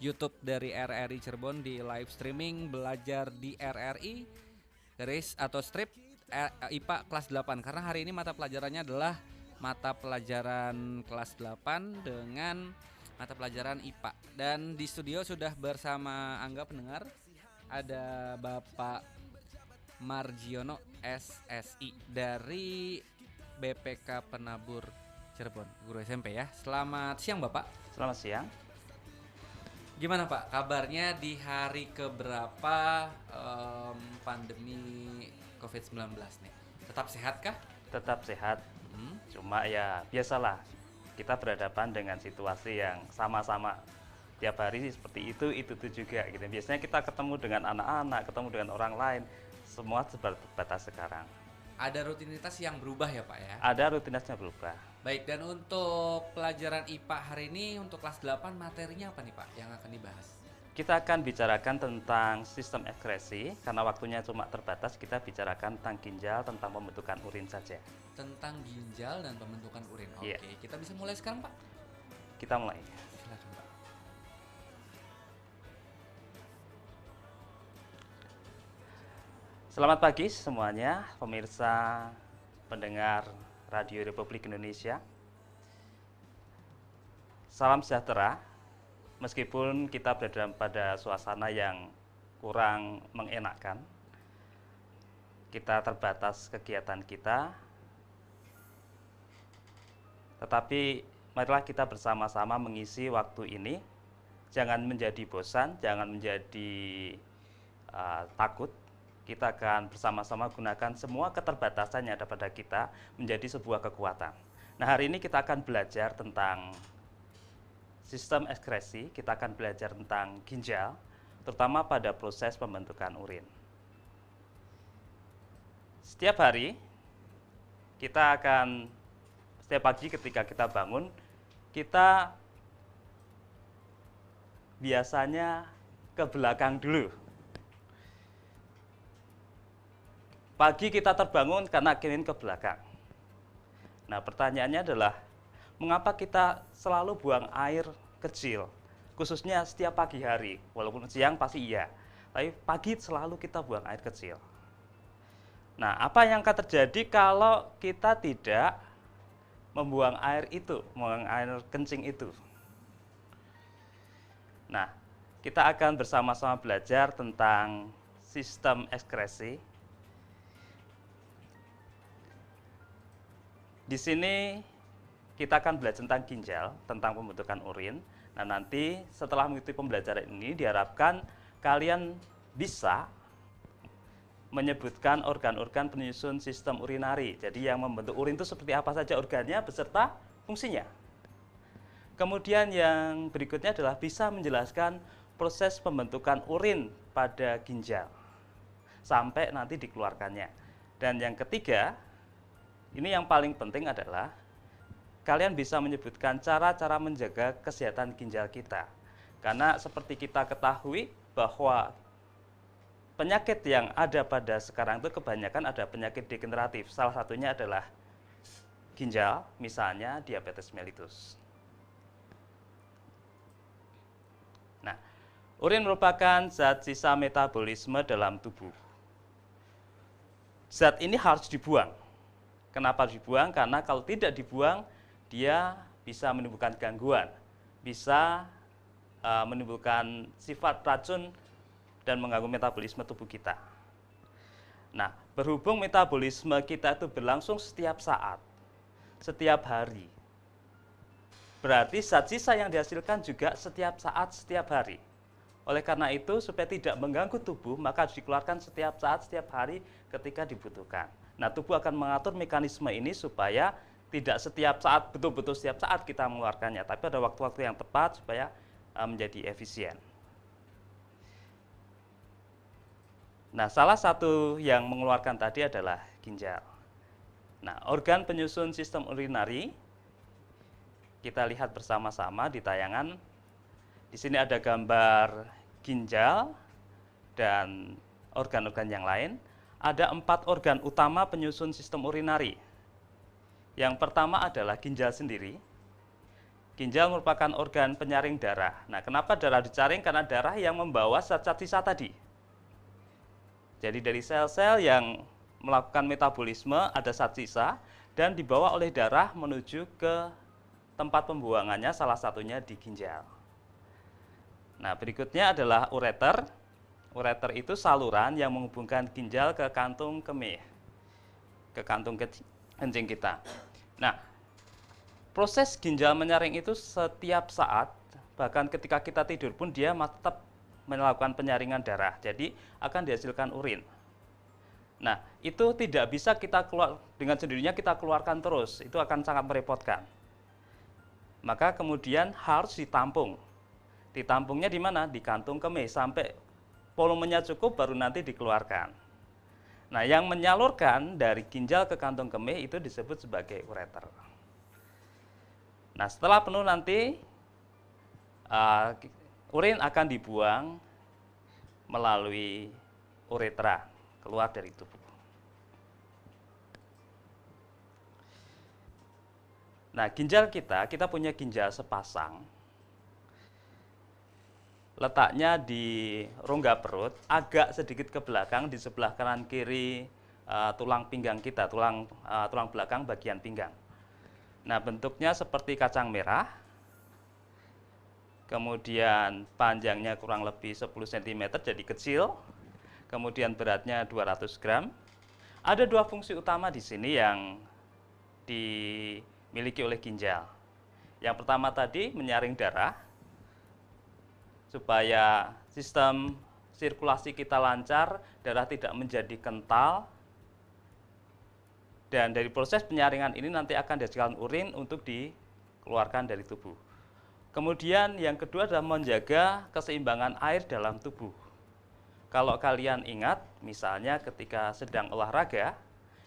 YouTube dari RRI Cirebon di live streaming belajar di RRI garis atau strip IPA kelas 8 karena hari ini mata pelajarannya adalah mata pelajaran kelas 8 dengan mata pelajaran IPA. Dan di studio sudah bersama Angga pendengar ada Bapak Margiono SSI dari BPK Penabur Cirebon, guru SMP ya. Selamat siang Bapak. Selamat siang. Gimana Pak kabarnya di hari keberapa pandemi COVID-19 nih? Tetap sehat kah? Tetap sehat. Cuma ya biasalah, kita berhadapan dengan situasi yang sama-sama tiap hari seperti itu juga gitu. Biasanya kita ketemu dengan anak-anak, ketemu dengan orang lain, semua terbatas sekarang. Ada rutinitas yang berubah ya Pak ya? Ada rutinitasnya berubah. Baik, dan untuk pelajaran IPA hari ini untuk kelas 8 materinya apa nih Pak yang akan dibahas? Kita akan bicarakan tentang sistem ekskresi, karena waktunya cuma terbatas, kita bicarakan tentang ginjal, tentang pembentukan urin saja. Tentang ginjal dan pembentukan urin. Oke, Iya. kita bisa mulai sekarang Pak? Kita mulai. Silakan Pak. Selamat pagi semuanya, pemirsa pendengar Radio Republik Indonesia. Salam sejahtera, meskipun kita berada pada suasana yang kurang mengenakan, kita terbatas kegiatan kita, tetapi marilah kita bersama-sama mengisi waktu ini. Jangan menjadi bosan, jangan menjadi takut. Kita akan bersama-sama gunakan semua keterbatasan yang ada pada kita menjadi sebuah kekuatan. Nah, hari ini kita akan belajar tentang sistem ekskresi, kita akan belajar tentang ginjal, terutama pada proses pembentukan urin. Setiap hari, setiap pagi ketika kita bangun, kita biasanya ke belakang dulu. Pagi kita terbangun karena ingin ke belakang. Nah, pertanyaannya adalah, mengapa kita selalu buang air kecil? Khususnya setiap pagi hari, walaupun siang pasti iya. Tapi pagi selalu kita buang air kecil. Nah, apa yang akan terjadi kalau kita tidak membuang air itu, membuang air kencing itu? Nah, kita akan bersama-sama belajar tentang sistem ekskresi. Di sini kita akan belajar tentang ginjal, tentang pembentukan urin. Nah, nanti setelah mengikuti pembelajaran ini diharapkan kalian bisa menyebutkan organ-organ penyusun sistem urinari. Jadi yang membentuk urin itu seperti apa saja organnya beserta fungsinya. Kemudian yang berikutnya adalah bisa menjelaskan proses pembentukan urin pada ginjal sampai nanti dikeluarkannya. Dan yang ketiga, ini yang paling penting adalah kalian bisa menyebutkan cara-cara menjaga kesehatan ginjal kita. Karena seperti kita ketahui bahwa penyakit yang ada pada sekarang itu kebanyakan ada penyakit degeneratif. Salah satunya adalah ginjal, misalnya diabetes mellitus. Nah, urin merupakan zat sisa metabolisme dalam tubuh. Zat ini harus dibuang. Kenapa dibuang? Karena kalau tidak dibuang, dia bisa menimbulkan gangguan, bisa menimbulkan sifat racun dan mengganggu metabolisme tubuh kita. Nah, berhubung metabolisme kita itu berlangsung setiap saat, setiap hari, berarti zat sisa yang dihasilkan juga setiap saat, setiap hari. Oleh karena itu, supaya tidak mengganggu tubuh, maka harus dikeluarkan setiap saat, setiap hari ketika dibutuhkan. Nah, tubuh akan mengatur mekanisme ini supaya tidak setiap saat, betul-betul setiap saat kita mengeluarkannya, tapi ada waktu-waktu yang tepat supaya menjadi efisien. Nah, salah satu yang mengeluarkan tadi adalah ginjal. Nah, organ penyusun sistem urinari, kita lihat bersama-sama di tayangan. Di sini ada gambar ginjal dan organ-organ yang lain. Ada 4 organ utama penyusun sistem urinari. Yang pertama adalah ginjal sendiri, ginjal merupakan organ penyaring darah. Nah, kenapa darah disaring? Karena darah yang membawa zat-zat sisa tadi. Jadi dari sel-sel yang melakukan metabolisme ada zat sisa dan dibawa oleh darah menuju ke tempat pembuangannya, salah satunya di ginjal. Nah, berikutnya adalah ureter. Ureter itu saluran yang menghubungkan ginjal ke kantung kemih, ke kantung kencing kita. Nah, proses ginjal menyaring itu setiap saat, bahkan ketika kita tidur pun dia tetap melakukan penyaringan darah. Jadi akan dihasilkan urin. Nah, itu tidak bisa kita keluar dengan sendirinya kita keluarkan terus. Itu akan sangat merepotkan. Maka kemudian harus ditampung. Ditampungnya di mana? Di kantung kemih sampai volumenya cukup baru nanti dikeluarkan. Nah, yang menyalurkan dari ginjal ke kantung kemih itu disebut sebagai ureter. Nah, setelah penuh nanti urin akan dibuang melalui uretra, keluar dari tubuh. Nah, ginjal kita punya ginjal sepasang. Letaknya di rongga perut, agak sedikit ke belakang di sebelah kanan kiri tulang pinggang kita, tulang belakang bagian pinggang. Nah, bentuknya seperti kacang merah. Kemudian panjangnya kurang lebih 10 cm, jadi kecil. Kemudian beratnya 200 gram. Ada dua fungsi utama di sini yang dimiliki oleh ginjal. Yang pertama tadi menyaring darah supaya sistem sirkulasi kita lancar, darah tidak menjadi kental. Dan dari proses penyaringan ini nanti akan dihasilkan urin untuk dikeluarkan dari tubuh. Kemudian yang kedua adalah menjaga keseimbangan air dalam tubuh. Kalau kalian ingat, misalnya ketika sedang olahraga,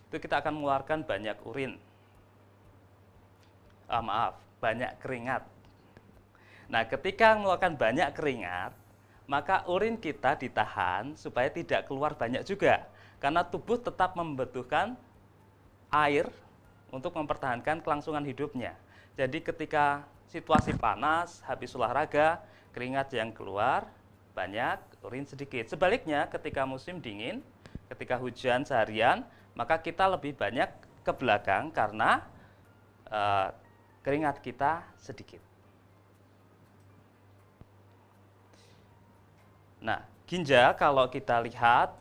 itu kita akan mengeluarkan banyak urin. Banyak keringat. Nah, ketika mengeluarkan banyak keringat, maka urin kita ditahan supaya tidak keluar banyak juga. Karena tubuh tetap membutuhkan air untuk mempertahankan kelangsungan hidupnya. Jadi ketika situasi panas, habis olahraga, keringat yang keluar banyak, urin sedikit. Sebaliknya ketika musim dingin, ketika hujan seharian, maka kita lebih banyak ke belakang karena keringat kita sedikit. Nah, ginjal kalau kita lihat,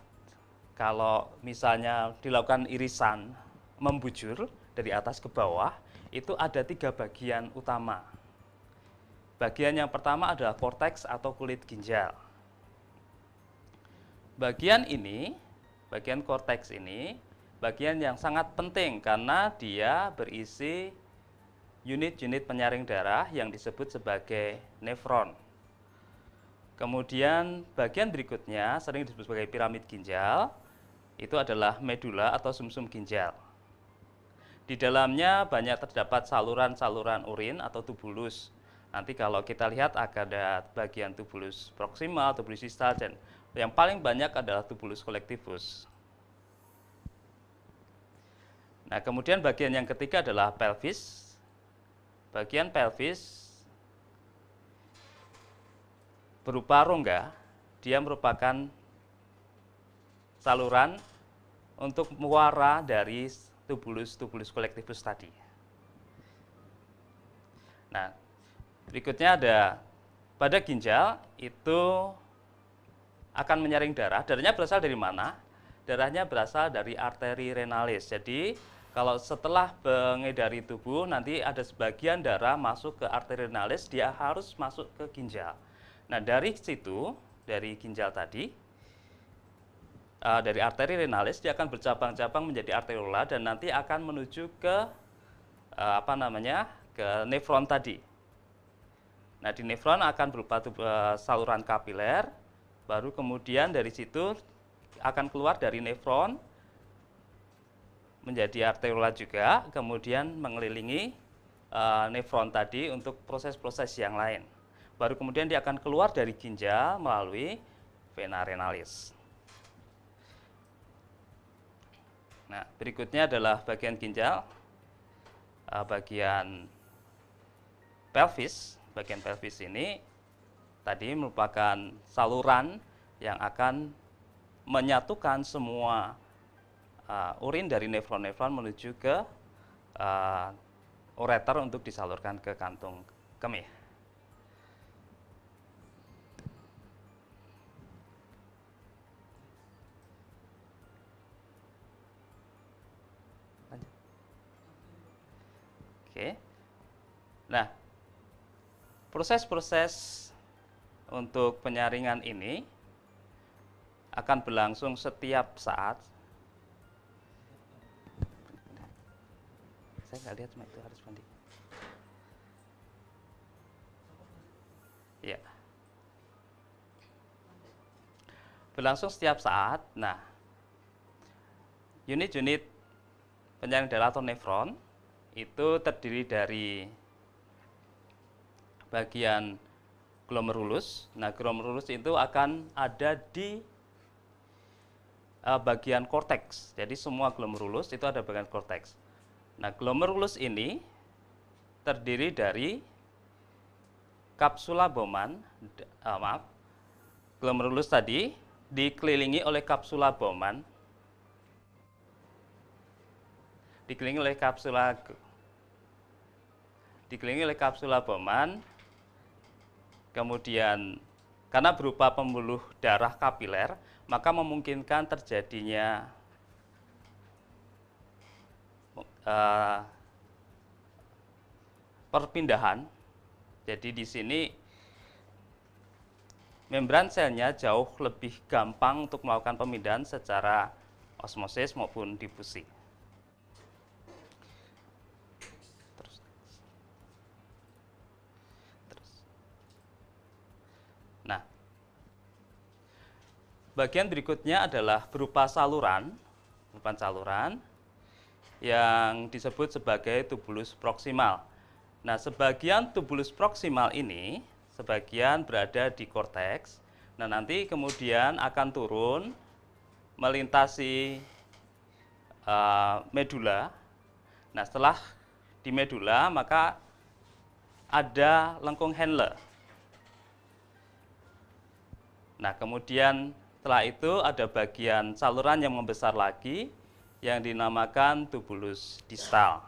kalau misalnya dilakukan irisan membujur dari atas ke bawah, itu ada 3 bagian utama. Bagian yang pertama adalah korteks atau kulit ginjal. Bagian korteks ini, bagian yang sangat penting karena dia berisi unit-unit penyaring darah yang disebut sebagai nefron. Kemudian bagian berikutnya sering disebut sebagai piramid ginjal, itu adalah medula atau sumsum ginjal. Di dalamnya banyak terdapat saluran-saluran urin atau tubulus. Nanti kalau kita lihat ada bagian tubulus proksimal, tubulus distal, dan yang paling banyak adalah tubulus kolektivus. Nah, kemudian bagian yang ketiga adalah pelvis. Bagian pelvis berupa rongga, dia merupakan saluran untuk muara dari tubulus kolektivus tadi. Nah, berikutnya ada pada ginjal itu akan menyaring darah. Darahnya berasal dari mana? Darahnya berasal dari arteri renalis. Jadi kalau setelah mengedari tubuh nanti ada sebagian darah masuk ke arteri renalis, dia harus masuk ke ginjal. Nah, dari situ, dari ginjal tadi, dari arteri renalis dia akan bercabang-cabang menjadi arteriola dan nanti akan menuju ke ke nefron tadi. Nah, di nefron akan berupa saluran kapiler, baru kemudian dari situ akan keluar dari nefron menjadi arteriola juga, kemudian mengelilingi nefron tadi untuk proses-proses yang lain. Baru kemudian dia akan keluar dari ginjal melalui vena renalis. Nah, berikutnya adalah bagian ginjal, bagian pelvis. Bagian pelvis ini tadi merupakan saluran yang akan menyatukan semua urin dari nefron-nefron menuju ke ureter untuk disalurkan ke kantung kemih. Oke. Nah, proses-proses untuk penyaringan ini akan berlangsung setiap saat. Saya nggak lihat, itu harus mandi. Ya. Berlangsung setiap saat. Nah, unit-unit penyaring darah atau nefron itu terdiri dari bagian glomerulus. Nah, glomerulus itu akan ada di bagian korteks. Jadi semua glomerulus itu ada bagian korteks. Nah, glomerulus ini terdiri dari kapsula Bowman. Glomerulus tadi dikelilingi oleh kapsula Bowman. Dikelilingi oleh kapsula Bowman, kemudian karena berupa pembuluh darah kapiler, maka memungkinkan terjadinya perpindahan. Jadi di sini membran selnya jauh lebih gampang untuk melakukan pemindahan secara osmosis maupun difusi. Nah, bagian berikutnya adalah berupa saluran yang disebut sebagai tubulus proksimal. Nah, sebagian tubulus proksimal ini sebagian berada di korteks. Nah, nanti kemudian akan turun melintasi medula. Nah, setelah di medula maka ada lengkung Henle. Nah, kemudian setelah itu ada bagian saluran yang membesar lagi yang dinamakan tubulus distal.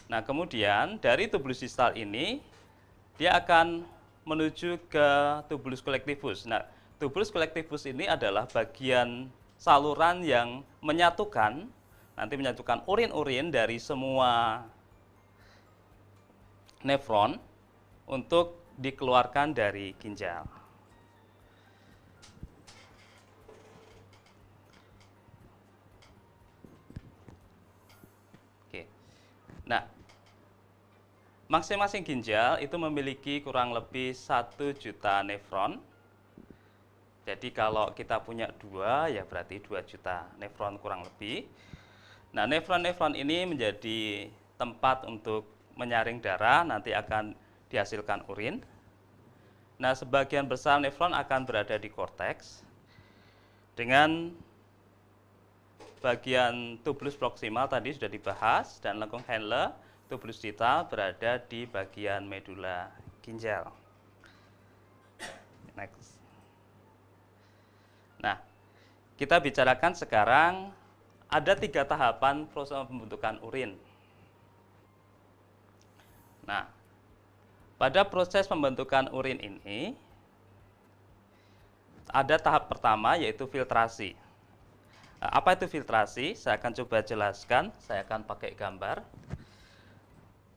Nah, kemudian dari tubulus distal ini dia akan menuju ke tubulus collectivus. Nah, tubulus collectivus ini adalah bagian saluran yang menyatukan urin-urin dari semua nefron untuk dikeluarkan dari ginjal. Nah, masing-masing ginjal itu memiliki kurang lebih 1 juta nefron. Jadi kalau kita punya 2, ya berarti 2 juta nefron kurang lebih. Nah, nefron-nefron ini menjadi tempat untuk menyaring darah, nanti akan dihasilkan urin. Nah, sebagian besar nefron akan berada di korteks. Dengan bagian tubulus proksimal tadi sudah dibahas, dan lengkung Henle, tubulus distal berada di bagian medula ginjal. Next. Nah, kita bicarakan sekarang ada 3 tahapan proses pembentukan urin. Nah, pada proses pembentukan urin ini ada tahap pertama yaitu filtrasi. Apa itu filtrasi? Saya akan coba jelaskan. Saya akan pakai gambar.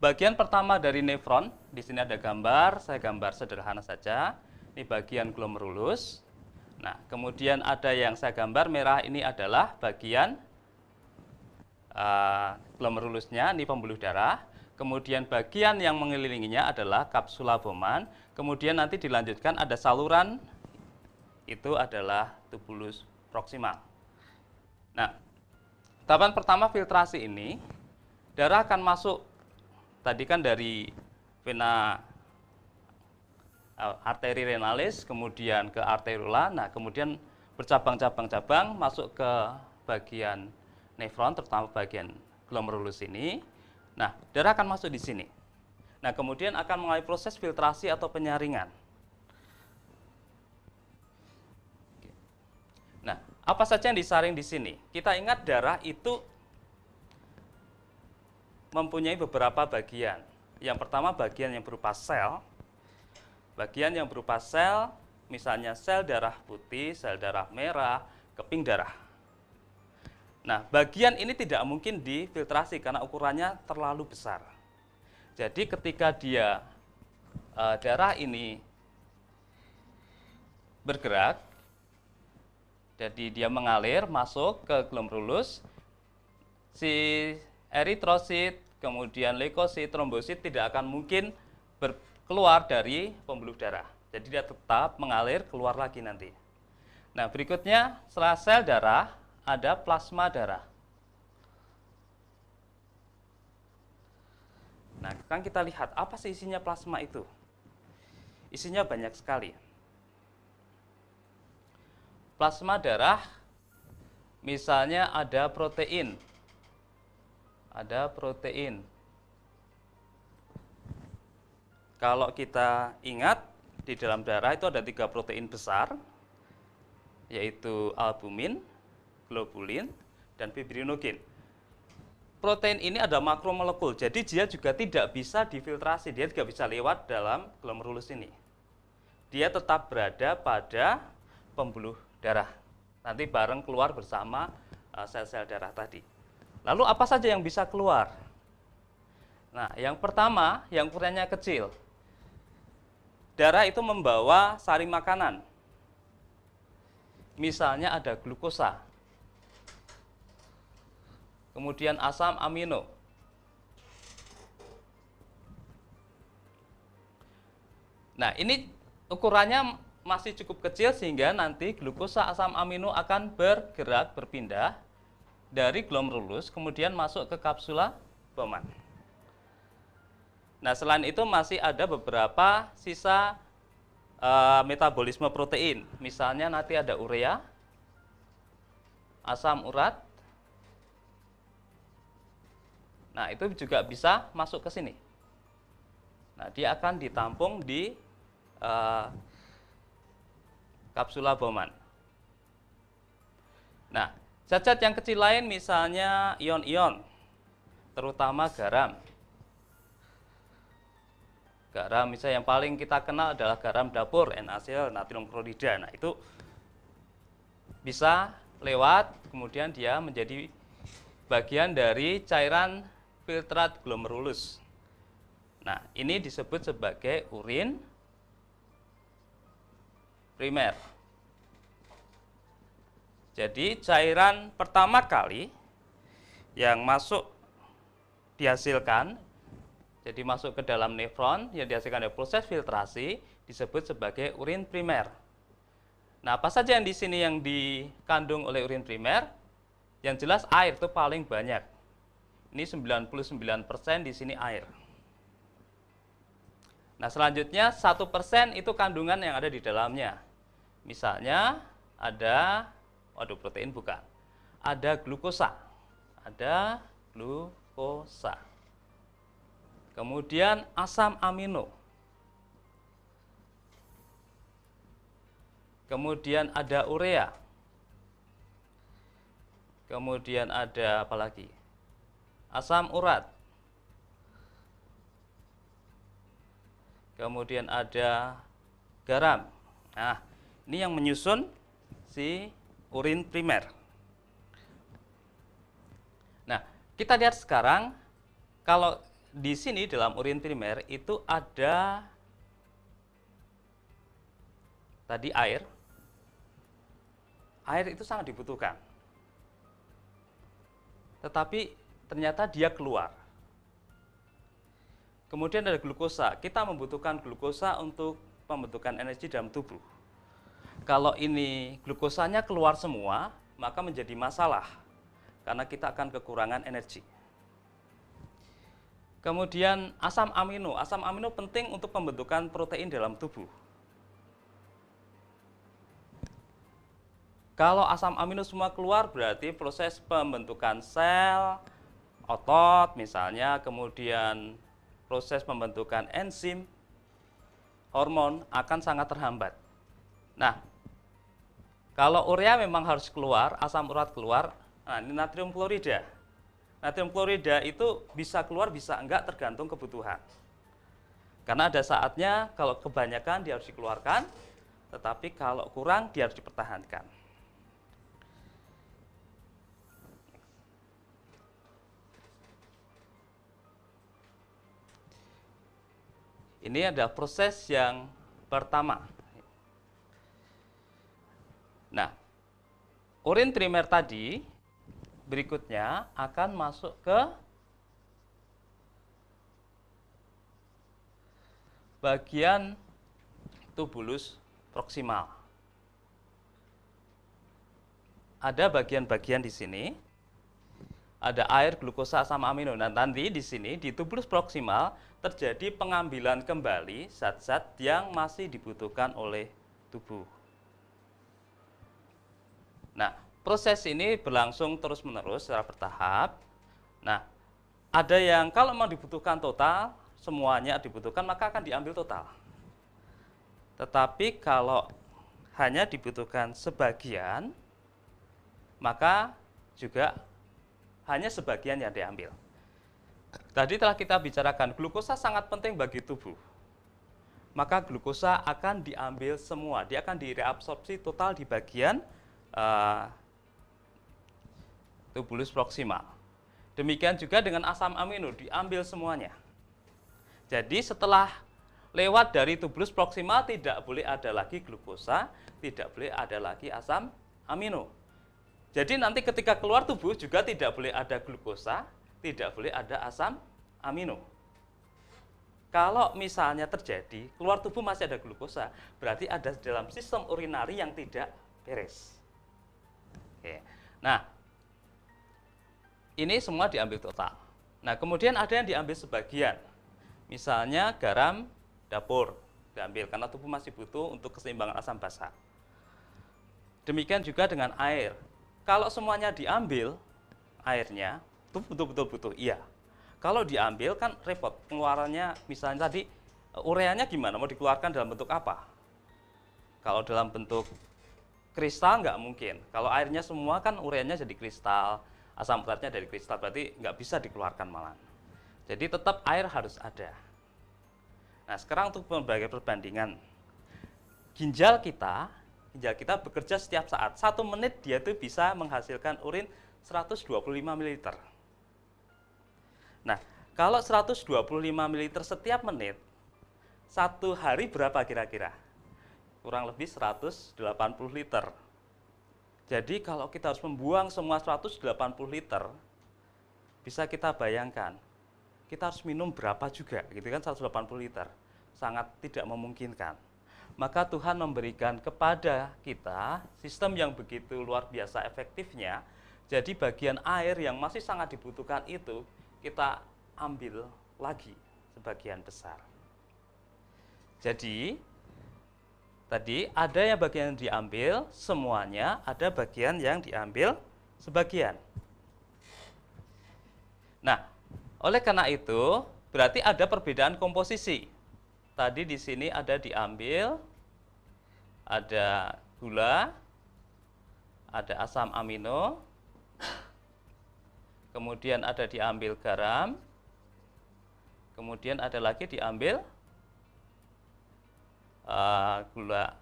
Bagian pertama dari nefron, di sini ada gambar. Saya gambar sederhana saja. Ini bagian glomerulus. Nah, kemudian ada yang saya gambar merah, ini adalah bagian glomerulusnya, ini pembuluh darah. Kemudian bagian yang mengelilinginya adalah kapsula Bowman. Kemudian nanti dilanjutkan ada saluran, itu adalah tubulus proksimal. Nah, tahapan pertama filtrasi ini, darah akan masuk, tadi kan dari vena arteri renalis, kemudian ke arteriola, nah kemudian bercabang-cabang-cabang masuk ke bagian nefron, terutama bagian glomerulus ini. Nah, darah akan masuk di sini. Nah, kemudian akan mengalami proses filtrasi atau penyaringan. Nah, apa saja yang disaring di sini? Kita ingat darah itu mempunyai beberapa bagian. Yang pertama bagian yang berupa sel. Bagian yang berupa sel, misalnya sel darah putih, sel darah merah, keping darah. Nah, bagian ini tidak mungkin difiltrasi karena ukurannya terlalu besar. Jadi ketika dia darah ini bergerak, jadi dia mengalir masuk ke glomerulus, si eritrosit, kemudian leukosit, trombosit tidak akan mungkin keluar dari pembuluh darah. Jadi dia tetap mengalir keluar lagi nanti. Nah, berikutnya setelah sel darah ada plasma darah. Nah, sekarang kita lihat apa sih isinya plasma itu. Isinya banyak sekali. Plasma darah misalnya ada protein. Ada protein. Kalau kita ingat di dalam darah itu ada 3 protein besar, yaitu albumin, globulin, dan fibrinogen. Protein ini ada makromolekul, jadi dia juga tidak bisa difiltrasi, dia tidak bisa lewat dalam glomerulus ini. Dia tetap berada pada pembuluh darah. Nanti bareng keluar bersama sel-sel darah tadi. Lalu apa saja yang bisa keluar? Nah, yang pertama, yang ukurannya kecil. Darah itu membawa sari makanan. Misalnya ada glukosa. Kemudian asam amino. Nah, ini ukurannya masih cukup kecil sehingga nanti glukosa asam amino akan bergerak berpindah dari glomerulus kemudian masuk ke kapsula Bowman. Nah, selain itu masih ada beberapa sisa metabolisme protein. Misalnya nanti ada urea, asam urat. Nah, itu juga bisa masuk ke sini. Nah, dia akan ditampung di kapsula Bowman. Nah, zat-zat yang kecil lain misalnya ion-ion, terutama garam. Garam misalnya yang paling kita kenal adalah garam dapur, NaCl, natrium klorida. Nah, itu bisa lewat, kemudian dia menjadi bagian dari cairan filtrat glomerulus. Nah, ini disebut sebagai urin primer. Jadi cairan pertama kali yang masuk dihasilkan, jadi masuk ke dalam nefron yang dihasilkan dari proses filtrasi disebut sebagai urin primer. Nah, apa saja yang di sini yang dikandung oleh urin primer? Yang jelas air itu paling banyak. Ini 99% di sini air. Nah, selanjutnya 1% itu kandungan yang ada di dalamnya. Misalnya ada protein bukan. Ada glukosa. Ada glukosa. Kemudian asam amino. Kemudian ada urea. Kemudian ada apa lagi? Asam urat. Kemudian ada garam. Nah, ini yang menyusun si urin primer. Nah, kita lihat sekarang kalau di sini dalam urin primer itu ada tadi air. Air itu sangat dibutuhkan. Tetapi ternyata dia keluar. Kemudian ada glukosa. Kita membutuhkan glukosa untuk pembentukan energi dalam tubuh. Kalau ini glukosanya keluar semua, maka menjadi masalah. Karena kita akan kekurangan energi. Kemudian asam amino. Asam amino penting untuk pembentukan protein dalam tubuh. Kalau asam amino semua keluar, berarti proses pembentukan sel, otot misalnya, kemudian proses pembentukan enzim, hormon akan sangat terhambat. Nah, kalau urea memang harus keluar, asam urat keluar, nah ini natrium klorida. Natrium klorida itu bisa keluar, bisa enggak, tergantung kebutuhan. Karena ada saatnya kalau kebanyakan dia harus dikeluarkan, tetapi kalau kurang dia harus dipertahankan. Ini adalah proses yang pertama. Nah, urin primer tadi berikutnya akan masuk ke bagian tubulus proksimal. Ada bagian-bagian di sini. Ada air, glukosa, asam amino. Nah, nanti di sini di tubulus proksimal terjadi pengambilan kembali zat-zat yang masih dibutuhkan oleh tubuh. Nah, proses ini berlangsung terus-menerus secara bertahap. Nah, ada yang kalau memang dibutuhkan total, semuanya dibutuhkan, maka akan diambil total. Tetapi kalau hanya dibutuhkan sebagian, maka juga hanya sebagian yang diambil. Tadi telah kita bicarakan, glukosa sangat penting bagi tubuh. Maka glukosa akan diambil semua, dia akan direabsorpsi total di bagian tubulus proksimal. Demikian juga dengan asam amino, diambil semuanya. Jadi setelah lewat dari tubulus proksimal tidak boleh ada lagi glukosa, tidak boleh ada lagi asam amino. Jadi nanti ketika keluar tubuh juga tidak boleh ada glukosa, tidak boleh ada asam amino. Kalau misalnya terjadi, keluar tubuh masih ada glukosa, berarti ada dalam sistem urinari yang tidak beres. Oke. Nah, ini semua diambil total. Nah, kemudian ada yang diambil sebagian. Misalnya garam dapur diambil, karena tubuh masih butuh untuk keseimbangan asam basa. Demikian juga dengan air. Kalau semuanya diambil, airnya, itu betul-betul butuh, iya. Kalau diambil kan repot, pengeluarannya misalnya tadi, ureanya gimana, mau dikeluarkan dalam bentuk apa? Kalau dalam bentuk kristal nggak mungkin. Kalau airnya semua kan ureanya jadi kristal, asam uratnya dari kristal, berarti nggak bisa dikeluarkan malah. Jadi tetap air harus ada. Nah, sekarang untuk berbagai perbandingan. Ginjal kita bekerja setiap saat. 1 menit dia itu bisa menghasilkan urin 125 ml. Nah, kalau 125 ml setiap menit, 1 hari berapa kira-kira? Kurang lebih 180 liter. Jadi kalau kita harus membuang semua 180 liter, bisa kita bayangkan, kita harus minum berapa juga, gitu kan, 180 liter. Sangat tidak memungkinkan. Maka Tuhan memberikan kepada kita sistem yang begitu luar biasa efektifnya. Jadi bagian air yang masih sangat dibutuhkan itu kita ambil lagi sebagian besar. Jadi tadi ada yang bagian yang diambil semuanya, ada bagian yang diambil sebagian. Nah, oleh karena itu berarti ada perbedaan komposisi. Tadi di sini ada diambil, ada gula, ada asam amino, kemudian ada diambil garam, kemudian ada lagi diambil gula,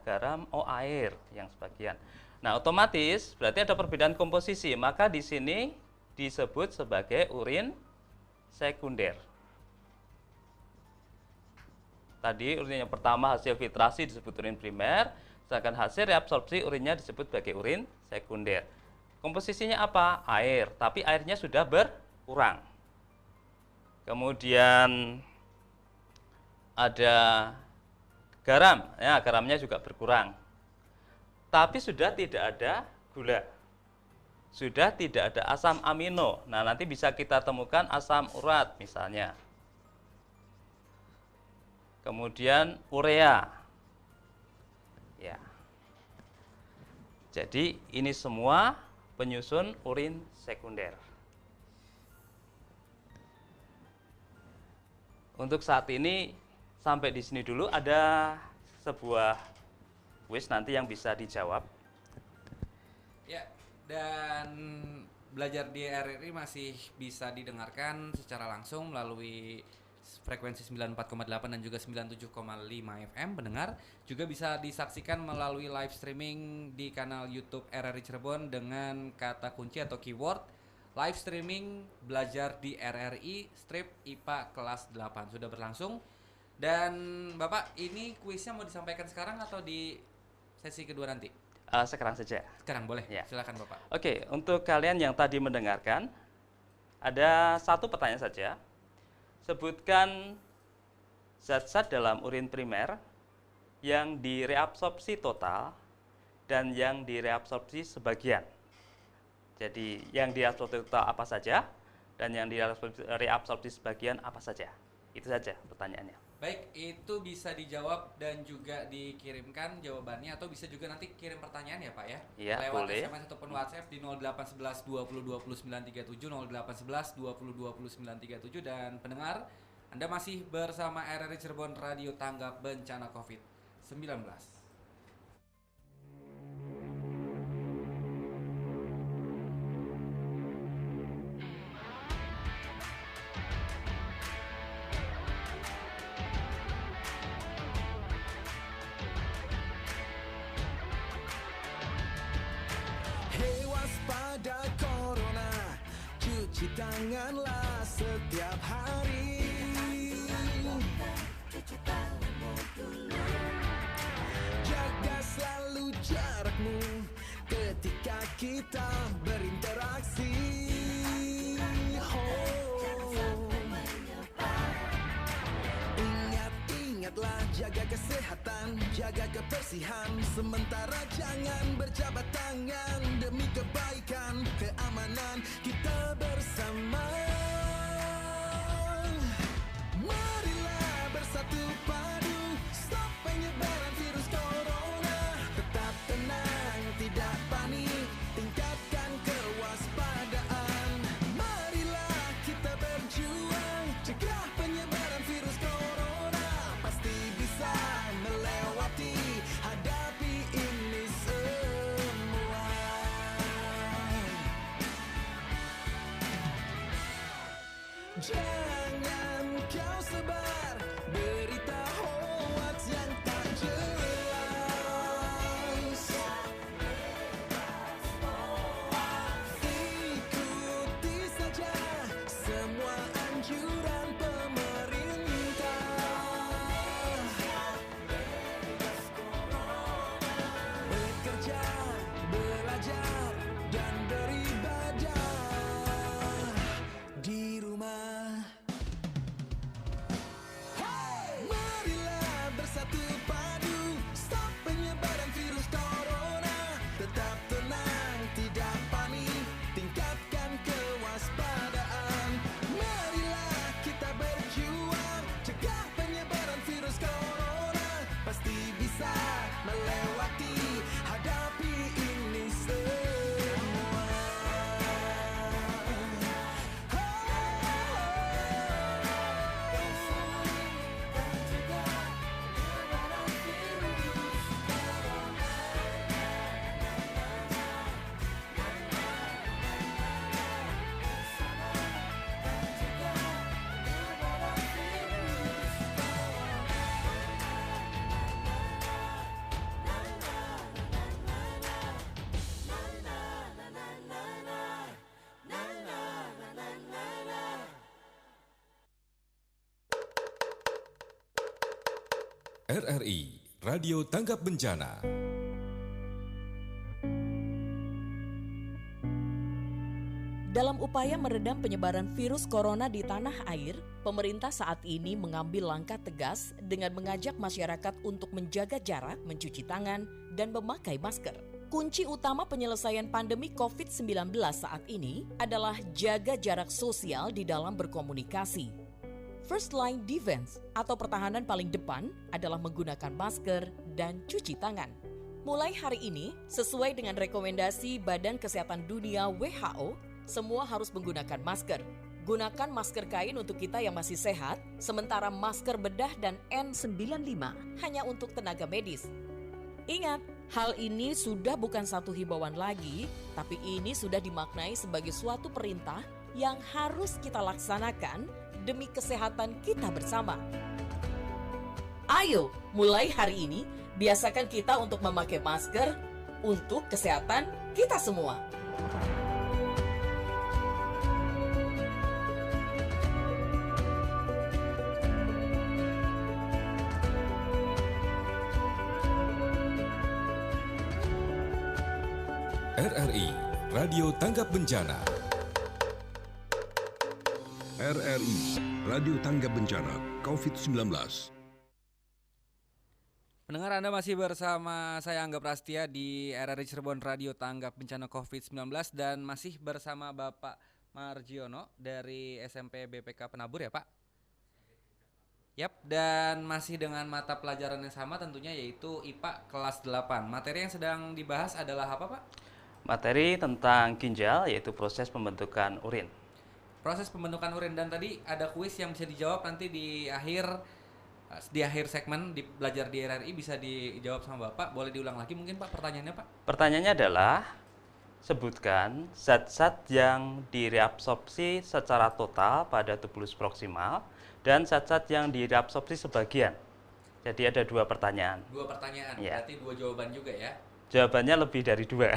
garam, air yang sebagian. Nah, otomatis berarti ada perbedaan komposisi, maka di sini disebut sebagai urin sekunder. Tadi urin yang pertama hasil filtrasi disebut urin primer, sedangkan hasil reabsorpsi urinnya disebut sebagai urin sekunder. Komposisinya apa? Air, tapi airnya sudah berkurang. Kemudian ada garam, ya garamnya juga berkurang. Tapi sudah tidak ada gula. Sudah tidak ada asam amino. Nah, nanti bisa kita temukan asam urat misalnya. Kemudian urea. Ya. Jadi ini semua penyusun urin sekunder. Untuk saat ini sampai di sini dulu. Ada sebuah kuis nanti yang bisa dijawab. Ya, dan belajar di RRI masih bisa didengarkan secara langsung melalui frekuensi 94,8 dan juga 97,5 FM pendengar. Juga bisa disaksikan melalui live streaming di kanal YouTube RRI Cirebon dengan kata kunci atau keyword live streaming belajar di RRI strip IPA kelas 8 sudah berlangsung. Dan Bapak, ini kuisnya mau disampaikan sekarang atau di sesi kedua nanti? Sekarang saja. Sekarang boleh, Ya. silakan Bapak. Oke, untuk kalian yang tadi mendengarkan, ada satu pertanyaan saja. Sebutkan zat-zat dalam urin primer yang direabsorpsi total dan yang direabsorpsi sebagian. Jadi yang direabsorpsi total apa saja dan yang direabsorpsi sebagian apa saja. Itu saja pertanyaannya. Baik, itu bisa dijawab dan juga dikirimkan jawabannya atau bisa juga nanti kirim pertanyaan ya Pak ya. Iya, lewat boleh. SMS ataupun WhatsApp di 0811 20 20 937 0811 20 20 937 dan pendengar Anda masih bersama RRI Cirebon Radio Tanggap Bencana Covid-19. Hei waspada corona, cuci tanganlah setiap hari. Jaga selalu jarakmu ketika kita berinteraksi. Ingatlah jaga kesehatan, jaga kebersihan. Sementara jangan berjabat tangan demi kebaikan, keamanan kita bersama. Marilah bersatu padu, stop penyebaran virus corona. Tetap tenang, tidak panik, tingkatkan kewaspadaan. Marilah kita berjuang, cegah penyebaran virus corona. Pasti bisa melewati, hadapi ini semua. Jangan kau sebar berita hoax yang tak jelas. Ikuti saja semua anjuran pemerintah. Bekerja, belajar, dan beribadah di rumah. Marilah bersatu padu, stop penyebaran virus corona. Tetap tenang, tidak panik, tingkatkan kewaspadaan. Marilah kita berjuang, cegah penyebaran virus corona. Pasti bisa melewati, hadapi ini semua. RRI Radio Tanggap Bencana. Dalam upaya meredam penyebaran virus corona di tanah air, pemerintah saat ini mengambil langkah tegas dengan mengajak masyarakat untuk menjaga jarak, mencuci tangan, dan memakai masker. Kunci utama penyelesaian pandemi COVID-19 saat ini adalah jaga jarak sosial di dalam berkomunikasi. First line defense atau pertahanan paling depan adalah menggunakan masker dan cuci tangan. Mulai hari ini, sesuai dengan rekomendasi Badan Kesehatan Dunia WHO, semua harus menggunakan masker. Gunakan masker kain untuk kita yang masih sehat, sementara masker bedah dan N95 hanya untuk tenaga medis. Ingat, hal ini sudah bukan satu himbauan lagi, tapi ini sudah dimaknai sebagai suatu perintah yang harus kita laksanakan demi kesehatan kita bersama. Ayo, mulai hari ini, biasakan kita untuk memakai masker untuk kesehatan kita semua. RRI Radio Tanggap Bencana. RRI Radio Tanggap Bencana COVID-19. Pendengar, Anda masih bersama saya Angga Prastia di RRI Cirebon Radio Tanggap Bencana COVID-19 dan masih bersama Bapak Margiono dari SMP BPK Penabur ya Pak? Yap, dan masih dengan mata pelajaran yang sama tentunya yaitu IPA kelas 8. Materi yang sedang dibahas adalah apa Pak? Materi tentang ginjal, yaitu proses pembentukan urin. Proses pembentukan urin, dan tadi ada kuis yang bisa dijawab nanti di akhir segmen di belajar di RRI, bisa dijawab sama Bapak. Boleh diulang lagi mungkin Pak pertanyaannya Pak? Pertanyaannya adalah, sebutkan zat-zat yang direabsorpsi secara total pada tubulus proksimal dan zat-zat yang direabsorpsi sebagian. Jadi ada dua pertanyaan. Dua pertanyaan, Ya. Berarti dua jawaban juga ya? Jawabannya lebih dari dua.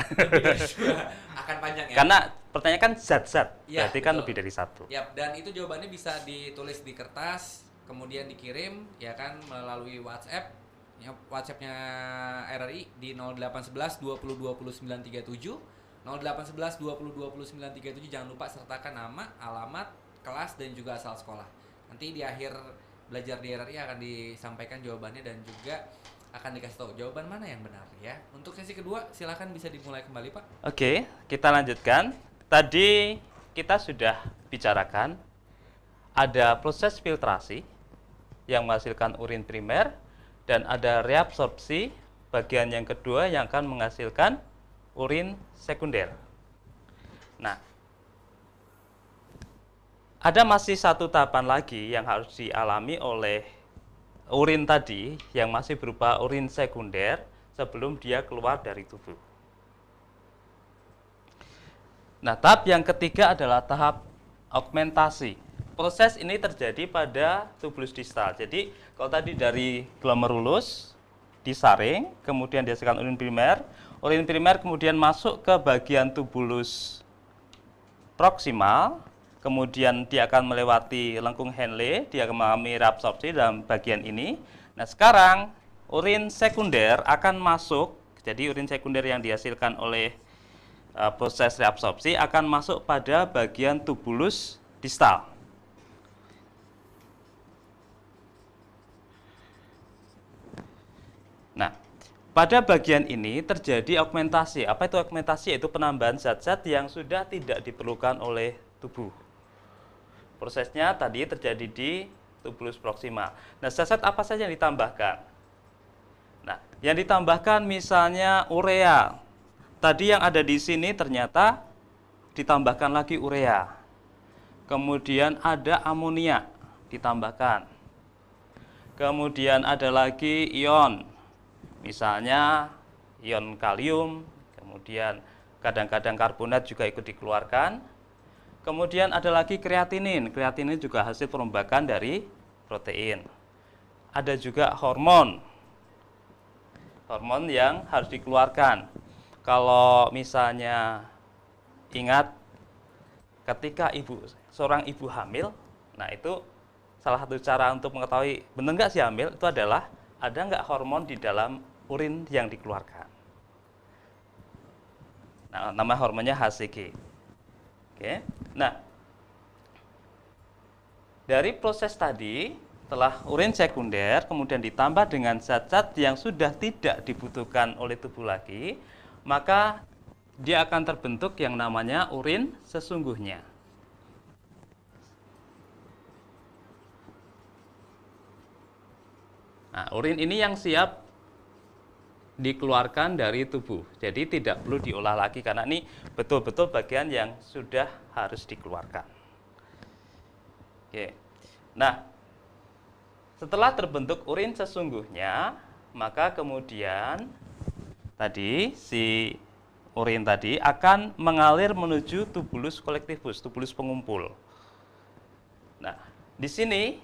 Akan panjang ya? Karena pertanyaan kan zat-zat, Ya, berarti kan betul. lebih dari satu. Yap, dan itu jawabannya bisa ditulis di kertas, kemudian dikirim ya kan melalui WhatsApp. Ya, WhatsApp-nya RRI di 0811 20 20 937. 0811 20 20 937, jangan lupa sertakan nama, alamat, kelas dan juga asal sekolah. Nanti di akhir belajar di RRI akan disampaikan jawabannya dan juga akan dikasih tahu jawaban mana yang benar ya. Untuk sesi kedua silakan bisa dimulai kembali Pak. Oke, kita lanjutkan. Tadi kita sudah bicarakan ada proses filtrasi yang menghasilkan urin primer dan ada reabsorpsi bagian yang kedua yang akan menghasilkan urin sekunder. Nah, ada masih satu tahapan lagi yang harus dialami oleh urin tadi yang masih berupa urin sekunder sebelum dia keluar dari tubuh. Nah, tahap yang ketiga adalah tahap augmentasi. Proses ini terjadi pada tubulus distal. Jadi, kalau tadi dari glomerulus disaring, kemudian dihasilkan urin primer kemudian masuk ke bagian tubulus proksimal, kemudian dia akan melewati lengkung Henle, dia akan mengalami reabsorpsi dalam bagian ini. Nah, sekarang urin sekunder akan masuk, jadi urin sekunder yang dihasilkan oleh proses reabsorpsi akan masuk pada bagian tubulus distal. Nah, pada bagian ini terjadi augmentasi. Apa itu augmentasi? Yaitu penambahan zat-zat yang sudah tidak diperlukan oleh tubuh. Prosesnya tadi terjadi di tubulus proksimal. Nah, zat-zat apa saja yang ditambahkan? Nah, yang ditambahkan misalnya urea. Tadi yang ada di sini ternyata ditambahkan lagi urea. Kemudian ada amonia ditambahkan. Kemudian ada lagi ion. Misalnya ion kalium, kemudian kadang-kadang karbonat juga ikut dikeluarkan. Kemudian ada lagi kreatinin. Kreatinin juga hasil perombakan dari protein. Ada juga hormon. Hormon yang harus dikeluarkan. Kalau misalnya ingat ketika seorang ibu hamil, nah itu salah satu cara untuk mengetahui benar nggak sih hamil itu adalah ada nggak hormon di dalam urin yang dikeluarkan. Nah, nama hormonnya HCG. Oke. Nah, dari proses tadi, setelah urin sekunder kemudian ditambah dengan zat-zat yang sudah tidak dibutuhkan oleh tubuh lagi, maka dia akan terbentuk yang namanya urin sesungguhnya. Nah, urin ini yang siap dikeluarkan dari tubuh. Jadi tidak perlu diolah lagi karena ini betul-betul bagian yang sudah harus dikeluarkan. Oke. Nah, setelah terbentuk urin sesungguhnya, maka kemudian tadi si urin tadi akan mengalir menuju tubulus kolektivus, tubulus pengumpul. Nah, di sini